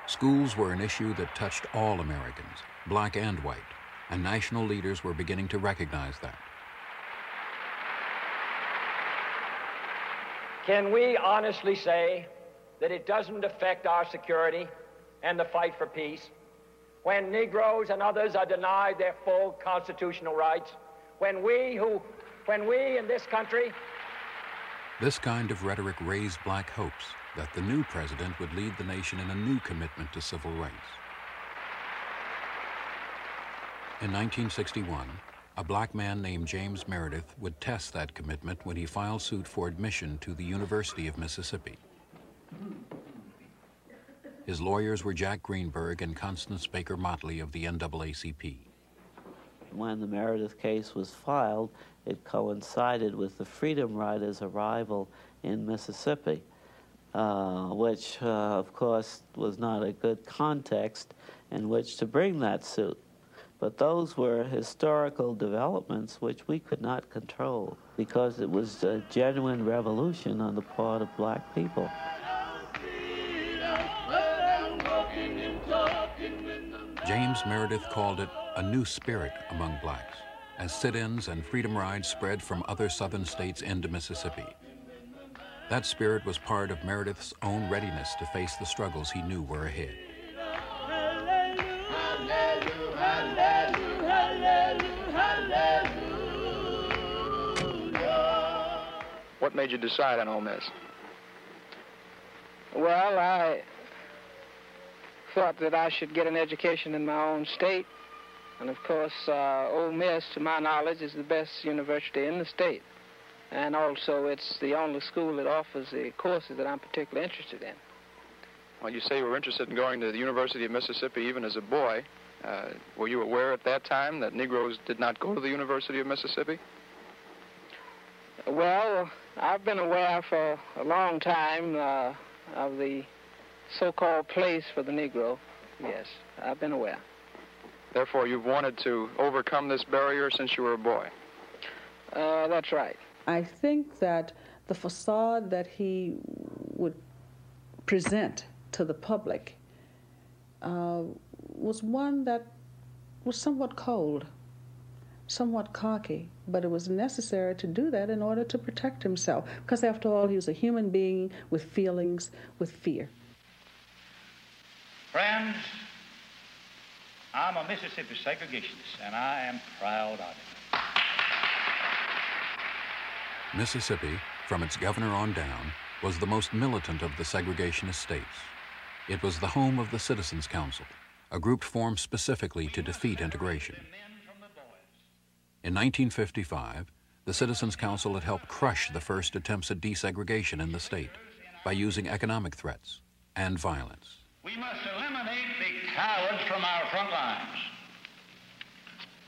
Schools were an issue that touched all Americans, black and white, and national leaders were beginning to recognize that. Can we honestly say that it doesn't affect our security and the fight for peace when Negroes and others are denied their full constitutional rights, when we in this country... This kind of rhetoric raised black hopes that the new president would lead the nation in a new commitment to civil rights. In 1961, a black man named James Meredith would test that commitment when he filed suit for admission to the University of Mississippi. His lawyers were Jack Greenberg and Constance Baker Motley of the NAACP. When the Meredith case was filed, it coincided with the Freedom Riders' arrival in Mississippi, which, of course, was not a good context in which to bring that suit. But those were historical developments which we could not control because it was a genuine revolution on the part of black people. James Meredith called it a new spirit among blacks, as sit-ins and freedom rides spread from other southern states into Mississippi. That spirit was part of Meredith's own readiness to face the struggles he knew were ahead. What made you decide on Ole Miss? Well, I thought that I should get an education in my own state. And of course, Ole Miss, to my knowledge, is the best university in the state. And also, it's the only school that offers the courses that I'm particularly interested in. Well, you say you were interested in going to the University of Mississippi even as a boy. Were you aware at that time that Negroes did not go to the University of Mississippi? Well, I've been aware for a long time of the so-called place for the Negro. Yes, I've been aware. Therefore, you've wanted to overcome this barrier since you were a boy. That's right. I think that the facade that he would present to the public was one that was somewhat cold, somewhat cocky, but it was necessary to do that in order to protect himself, because after all, he was a human being with feelings, with fear. Friends, I'm a Mississippi segregationist, and I am proud of it. Mississippi, from its governor on down, was the most militant of the segregationist states. It was the home of the Citizens Council, a group formed specifically to defeat integration. In 1955, the Citizens Council had helped crush the first attempts at desegregation in the state by using economic threats and violence. We must eliminate the cowards from our front lines.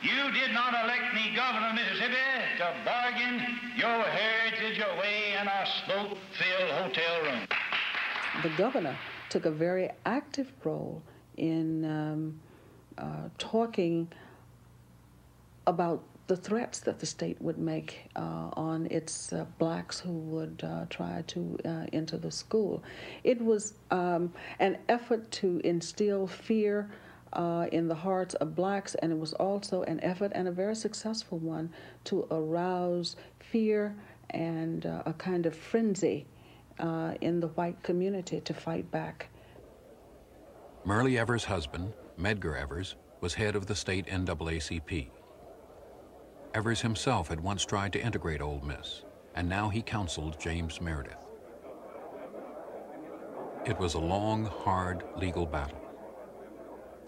You did not elect me governor of Mississippi to bargain your heritage away in a smoke-filled hotel room. The governor took a very active role in talking about the threats that the state would make on its blacks who would try to enter the school. It was an effort to instill fear in the hearts of blacks, and it was also an effort, and a very successful one, to arouse fear and a kind of frenzy in the white community to fight back. Myrlie Evers' husband, Medgar Evers, was head of the state NAACP. Evers himself had once tried to integrate Ole Miss, and now he counseled James Meredith. It was a long, hard legal battle.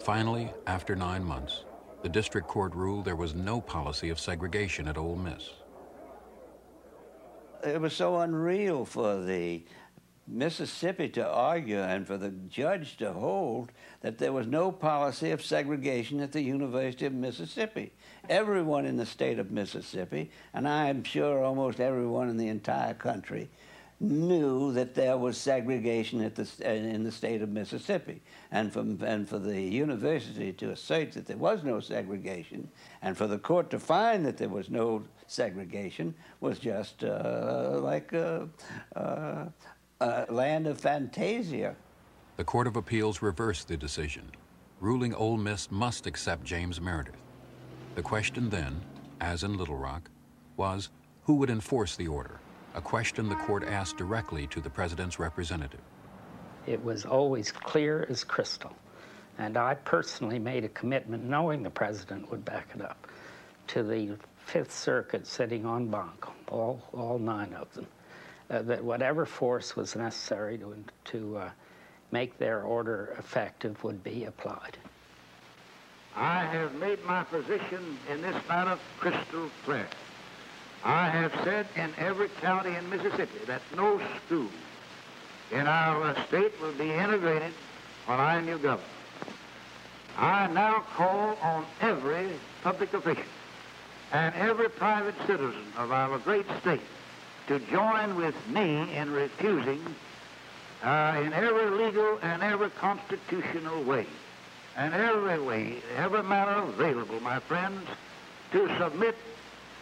Finally, after 9 months, the district court ruled there was no policy of segregation at Ole Miss. It was so unreal for the Mississippi to argue and for the judge to hold that there was no policy of segregation at the University of Mississippi. Everyone in the state of Mississippi, and I'm sure almost everyone in the entire country, knew that there was segregation in the state of Mississippi. And for the university to assert that there was no segregation, and for the court to find that there was no segregation, was just like a land of fantasia. The Court of Appeals reversed the decision, ruling Ole Miss must accept James Meredith. The question then, as in Little Rock, was who would enforce the order, a question the court asked directly to the president's representative. It was always clear as crystal, and I personally made a commitment, knowing the president would back it up, to the Fifth Circuit sitting en banc, all 9 of them, that whatever force was necessary to make their order effective would be applied. I have made my position in this matter crystal clear. I have said in every county in Mississippi that no school in our state will be integrated when I am your governor. I now call on every public official and every private citizen of our great state to join with me in refusing in every legal and every constitutional way, and every manner available, my friends, to submit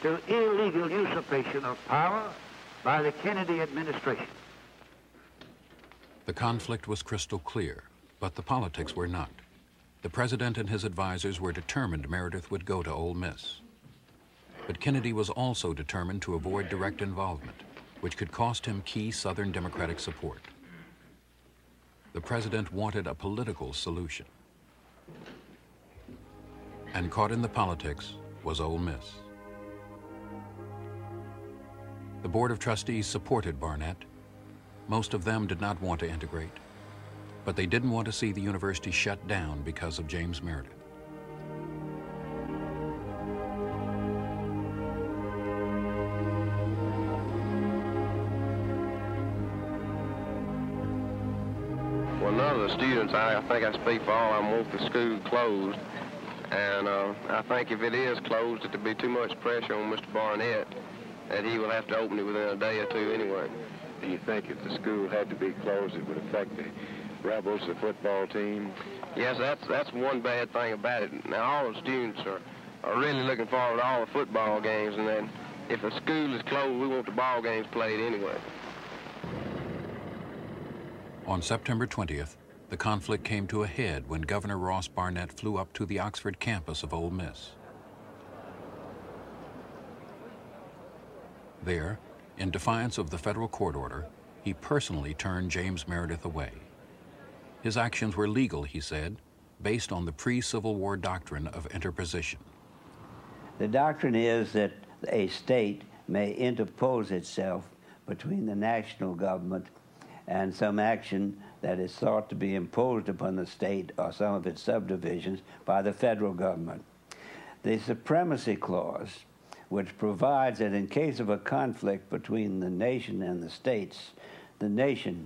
to illegal usurpation of power by the Kennedy administration. The conflict was crystal clear, but the politics were not. The president and his advisors were determined Meredith would go to Ole Miss. But Kennedy was also determined to avoid direct involvement, which could cost him key Southern Democratic support. The president wanted a political solution. And caught in the politics was Ole Miss. The Board of Trustees supported Barnett. Most of them did not want to integrate, but they didn't want to see the university shut down because of James Meredith. Well, none of the students, I think I speak for all of them, want the school closed. And I think if it is closed, it'll be too much pressure on Mr. Barnett that he will have to open it within a day or two anyway. Do you think if the school had to be closed, it would affect the Rebels, the football team? Yes, that's one bad thing about it. Now, all the students are really looking forward to all the football games, and then if the school is closed, we want the ball games played anyway. On September 20th, the conflict came to a head when Governor Ross Barnett flew up to the Oxford campus of Ole Miss. There, in defiance of the federal court order, he personally turned James Meredith away. His actions were legal, he said, based on the pre-Civil War doctrine of interposition. The doctrine is that a state may interpose itself between the national government and some action that is thought to be imposed upon the state or some of its subdivisions by the federal government. The Supremacy Clause, which provides that in case of a conflict between the nation and the states, the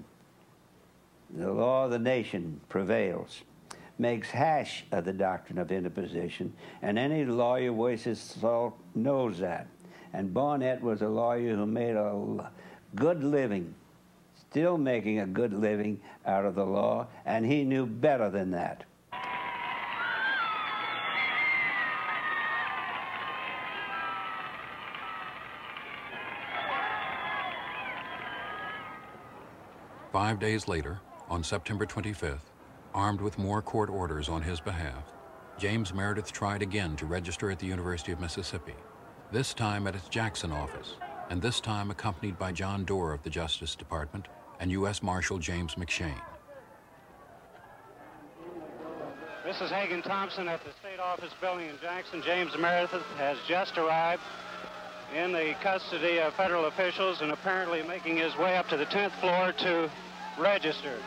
law of the nation prevails, makes hash of the doctrine of interposition, and any lawyer worth his salt knows that. And Barnett was a lawyer who made a good living, still making a good living out of the law, and he knew better than that. Five days later, on September 25th, armed with more court orders on his behalf, James Meredith tried again to register at the University of Mississippi, this time at its Jackson office, and this time accompanied by John Doerr of the Justice Department and U.S. Marshal James McShane. This is Hagan Thompson at the State Office building in Jackson. James Meredith has just arrived in the custody of federal officials and apparently making his way up to the 10th floor to register.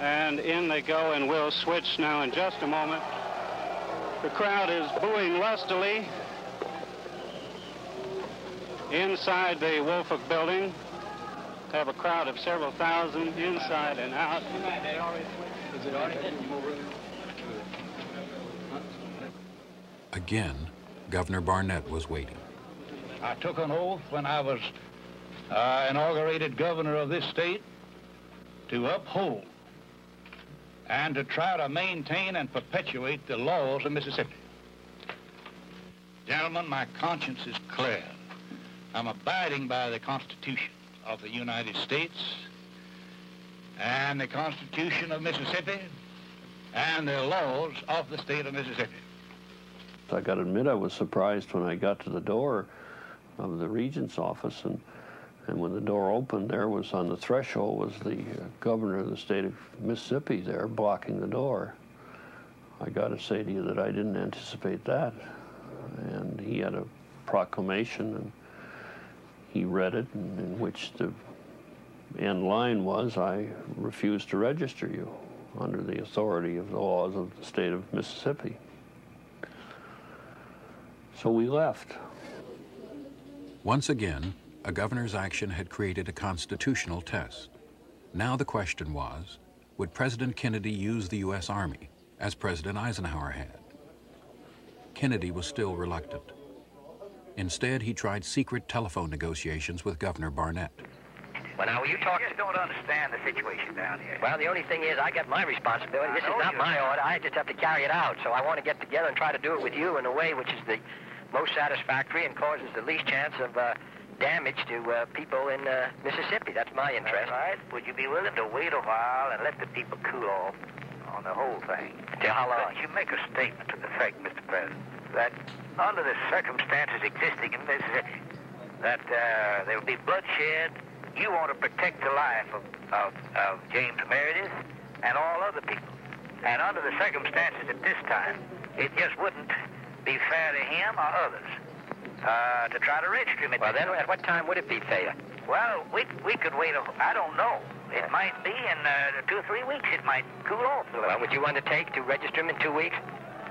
And in they go, and we'll switch now in just a moment. The crowd is booing lustily inside the Woolfolk building. Have a crowd of several thousand inside and out. Again, Governor Barnett was waiting. I took an oath when I was inaugurated governor of this state to uphold and to try to maintain and perpetuate the laws of Mississippi. Gentlemen, my conscience is clear. I'm abiding by the Constitution of the United States, and the Constitution of Mississippi and the laws of the state of Mississippi. I got to admit, I was surprised when I got to the door of the Regent's office, and when the door opened, there was on the threshold was the governor of the state of Mississippi there blocking the door. I got to say to you that I didn't anticipate that. And he had a proclamation, and he read it, in which the end line was, I refuse to register you under the authority of the laws of the state of Mississippi. So we left. Once again, a governor's action had created a constitutional test. Now the question was, would President Kennedy use the U.S. Army, as President Eisenhower had? Kennedy was still reluctant. Instead, he tried secret telephone negotiations with Governor Barnett. Well, now, will you talk? I just don't understand the situation down here. Well, the only thing is I got my responsibility. This is not my order. I just have to carry it out. So I want to get together and try to do it with you in a way which is the most satisfactory and causes the least chance of damage to people in Mississippi. That's my interest. All right. Would you be willing to wait a while and let the people cool off on the whole thing? Until how long? You make a statement to the effect, Mr. President, that under the circumstances existing in Mississippi, that there will be bloodshed. You want to protect the life of James Meredith and all other people. And under the circumstances at this time, it just wouldn't be fair to him or others to try to register him. Well, then at what time would it be fair? Well, we could wait. I don't know. It might be in 2 or 3 weeks. It might cool off a little. Well, would you undertake to register him in 2 weeks?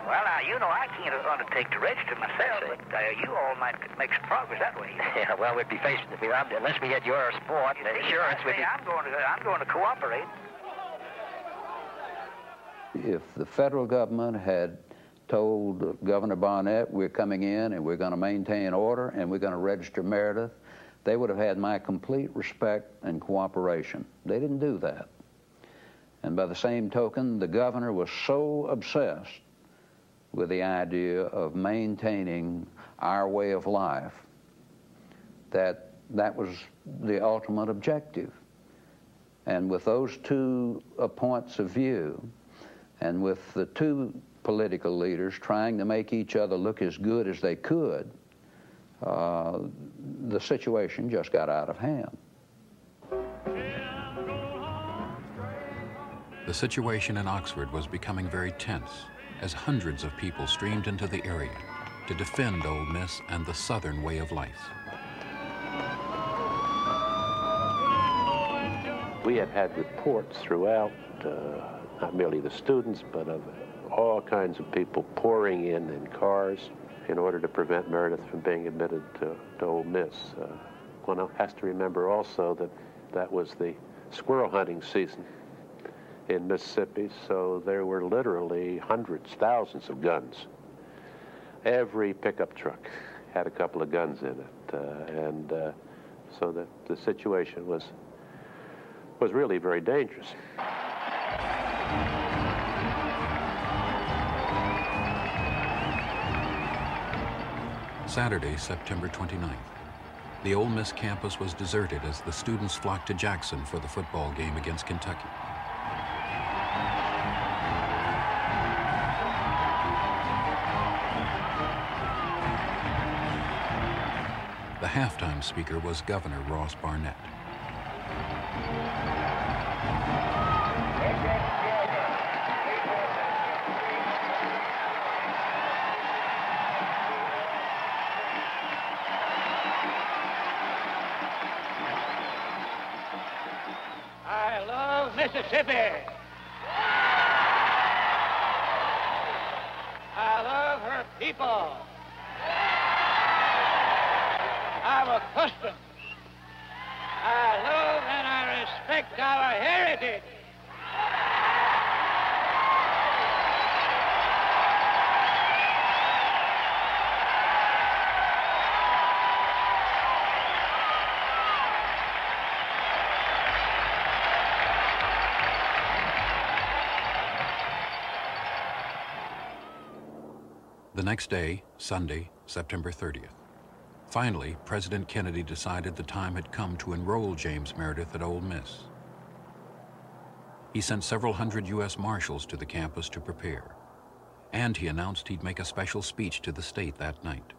Well, now, you know, I can't undertake to register myself, but you all might make some progress that way. Yeah, well, we'd be facing it. Unless we get your support and insurance, I'm going to cooperate. If the federal government had told Governor Barnett, we're coming in and we're going to maintain order and we're going to register Meredith, they would have had my complete respect and cooperation. They didn't do that. And by the same token, the governor was so obsessed with the idea of maintaining our way of life that was the ultimate objective. And with those two points of view, and with the two political leaders trying to make each other look as good as they could, the situation just got out of hand. The situation in Oxford was becoming very tense as hundreds of people streamed into the area to defend Ole Miss and the Southern way of life. We have had reports throughout, not merely the students, but of all kinds of people pouring in cars in order to prevent Meredith from being admitted to Ole Miss. One has to remember also that that was the squirrel hunting season in Mississippi, so there were literally hundreds, thousands of guns. Every pickup truck had a couple of guns in it, so that the situation was really very dangerous. Saturday, September 29th. The Ole Miss campus was deserted as the students flocked to Jackson for the football game against Kentucky. The halftime speaker was Governor Ross Barnett. I love Mississippi. I love her people. Our customs. I love and I respect our heritage. The next day, Sunday, September 30th. Finally, President Kennedy decided the time had come to enroll James Meredith at Ole Miss. He sent several hundred U.S. Marshals to the campus to prepare. And he announced he'd make a special speech to the state that night.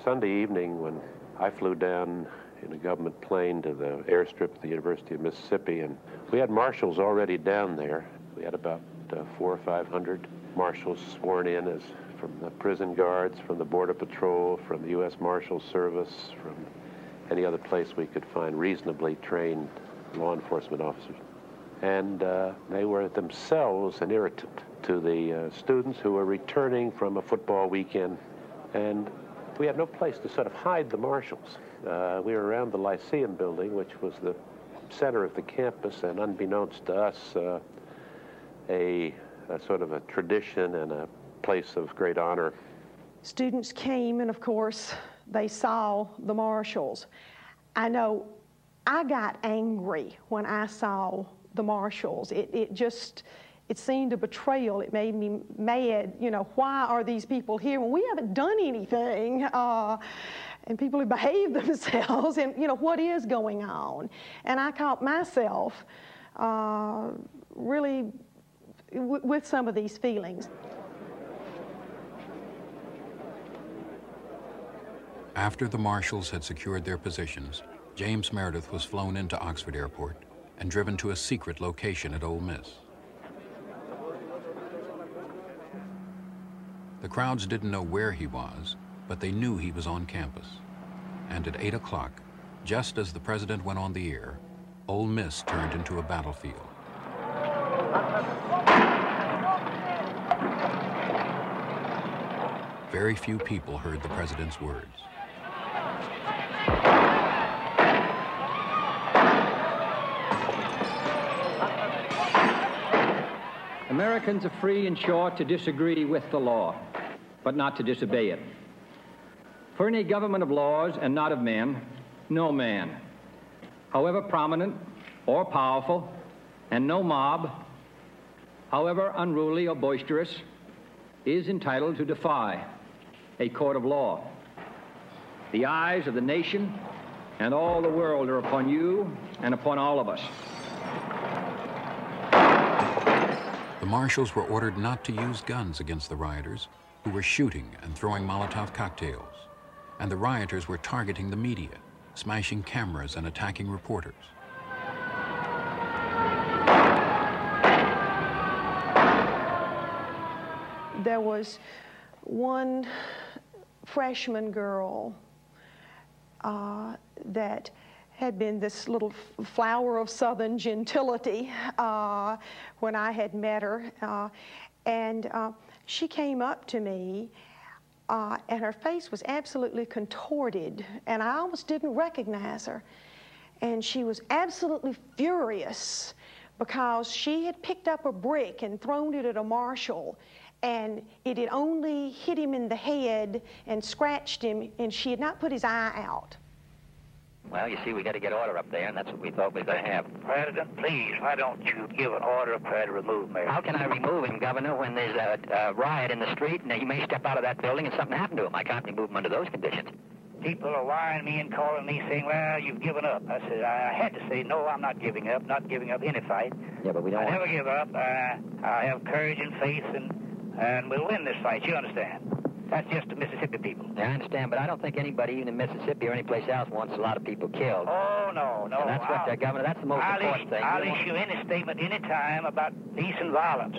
Sunday evening, when I flew down in a government plane to the airstrip at the University of Mississippi, and we had marshals already down there. We had about 400 or 500 marshals sworn in as from the prison guards, from the Border Patrol, from the U.S. Marshal Service, from any other place we could find reasonably trained law enforcement officers. And they were themselves an irritant to the students who were returning from a football weekend. And we had no place to sort of hide the marshals. We were around the Lyceum building, which was the center of the campus, and unbeknownst to us, a sort of a tradition and a place of great honor. Students came, and of course, they saw the marshals. I know I got angry when I saw the marshals. It seemed a betrayal. It made me mad. You know, why are these people here when we haven't done anything? And people who behave themselves, and you know, what is going on? And I caught myself really with some of these feelings. After the marshals had secured their positions, James Meredith was flown into Oxford Airport and driven to a secret location at Ole Miss. The crowds didn't know where he was, but they knew he was on campus. And at 8 o'clock, just as the president went on the air, Ole Miss turned into a battlefield. Very few people heard the president's words. Americans are free and sure to disagree with the law, but not to disobey it. For in a government of laws and not of men, no man, however prominent or powerful, and no mob, however unruly or boisterous, is entitled to defy a court of law. The eyes of the nation and all the world are upon you and upon all of us. The marshals were ordered not to use guns against the rioters, who were shooting and throwing Molotov cocktails. And the rioters were targeting the media, smashing cameras and attacking reporters. There was one freshman girl that had been this little flower of Southern gentility when I had met her. And she came up to me, and her face was absolutely contorted, and I almost didn't recognize her. And she was absolutely furious because she had picked up a brick and thrown it at a marshal, and it had only hit him in the head and scratched him, and she had not put his eye out. Well, you see, we got to get order up there, and that's what we thought we were going to have. President, please, why don't you give an order up there to remove Mayor? How can I remove him, Governor, when there's a riot in the street, and he may step out of that building and something happen to him? I can't remove him under those conditions. People are wiring me and calling me saying, well, you've given up. I said, I had to say, no, I'm not giving up any fight. Yeah, but we don't I never give up. I have courage and faith, and we'll win this fight, you understand? That's just the Mississippi people. Yeah, I understand, but I don't think anybody, even in Mississippi or any place else, wants a lot of people killed. Oh, no. And that's what, Governor, that's the most important thing. I'll issue any statement any time about peace and violence.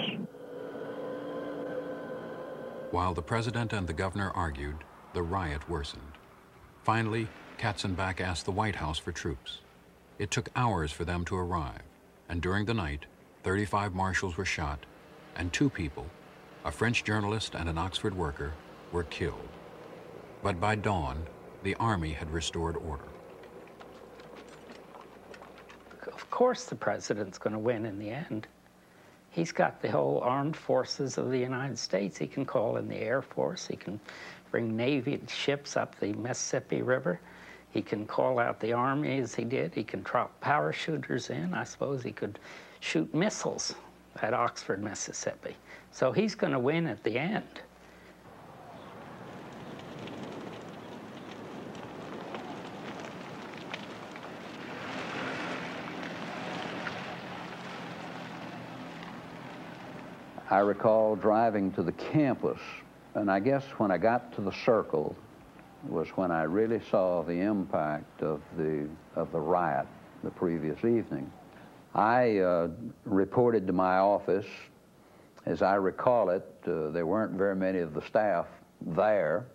While the president and the governor argued, the riot worsened. Finally, Katzenbach asked the White House for troops. It took hours for them to arrive, and during the night, 35 marshals were shot, and 2 people, a French journalist and an Oxford worker, were killed. But by dawn, the army had restored order. Of course the president's going to win in the end. He's got the whole armed forces of the United States. He can call in the Air Force. He can bring Navy ships up the Mississippi River. He can call out the Army as he did. He can drop parachuters in. I suppose he could shoot missiles at Oxford, Mississippi. So he's going to win at the end. I recall driving to the campus, and I guess when I got to the circle was when I really saw the impact of the riot the previous evening. I reported to my office. As I recall it, there weren't very many of the staff there.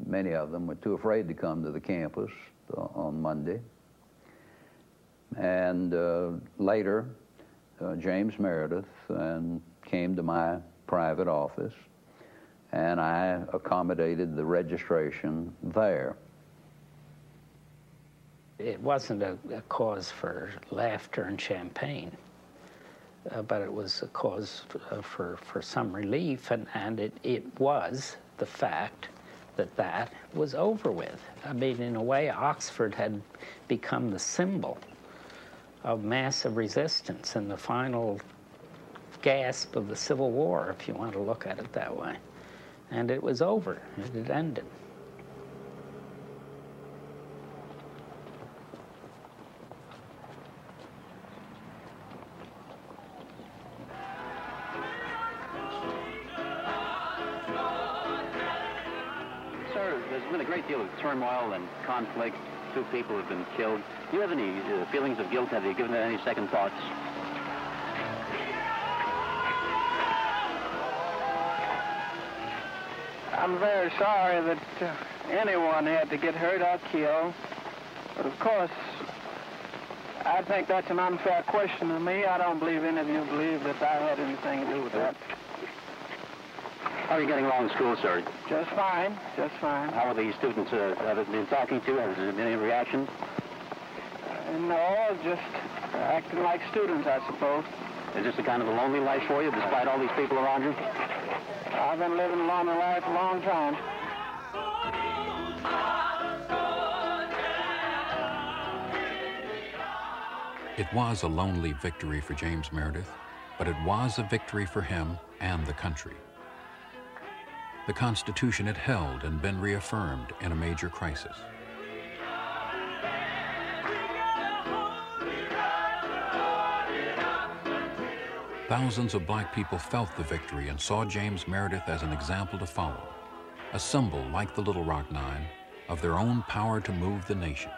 Many of them were too afraid to come to the campus on Monday. And later, James Meredith came to my private office, and I accommodated the registration there. It wasn't a cause for laughter and champagne, but it was a cause for some relief, and it was the fact that was over with. I mean, in a way, Oxford had become the symbol of massive resistance and the final gasp of the Civil War, if you want to look at it that way. And it was over. It had ended. Sir, there's been a great deal of turmoil and conflict. 2 people have been killed. Do you have any feelings of guilt? Have you given it any second thoughts? I'm very sorry that anyone had to get hurt or killed. But of course, I think that's an unfair question to me. I don't believe any of you believe that I had anything to do with that. How are you getting along in school, sir? Just fine, just fine. How are the students have you been talking to? Has there been any reaction? No, just acting like students, I suppose. Is this a kind of a lonely life for you, despite all these people around you? I've been living a lonely life a long time. It was a lonely victory for James Meredith, but it was a victory for him and the country. The Constitution had held and been reaffirmed in a major crisis. Thousands of black people felt the victory and saw James Meredith as an example to follow, a symbol, like the Little Rock Nine, of their own power to move the nation.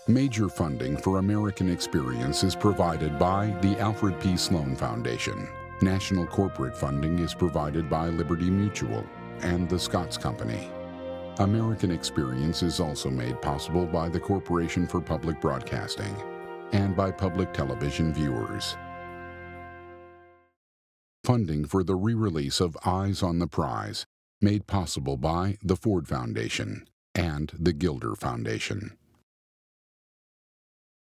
Major funding for American Experience is provided by the Alfred P. Sloan Foundation. National corporate funding is provided by Liberty Mutual and the Scotts Company. American Experience is also made possible by the Corporation for Public Broadcasting and by public television viewers. Funding for the re-release of Eyes on the Prize, made possible by the Ford Foundation and the Gilder Foundation.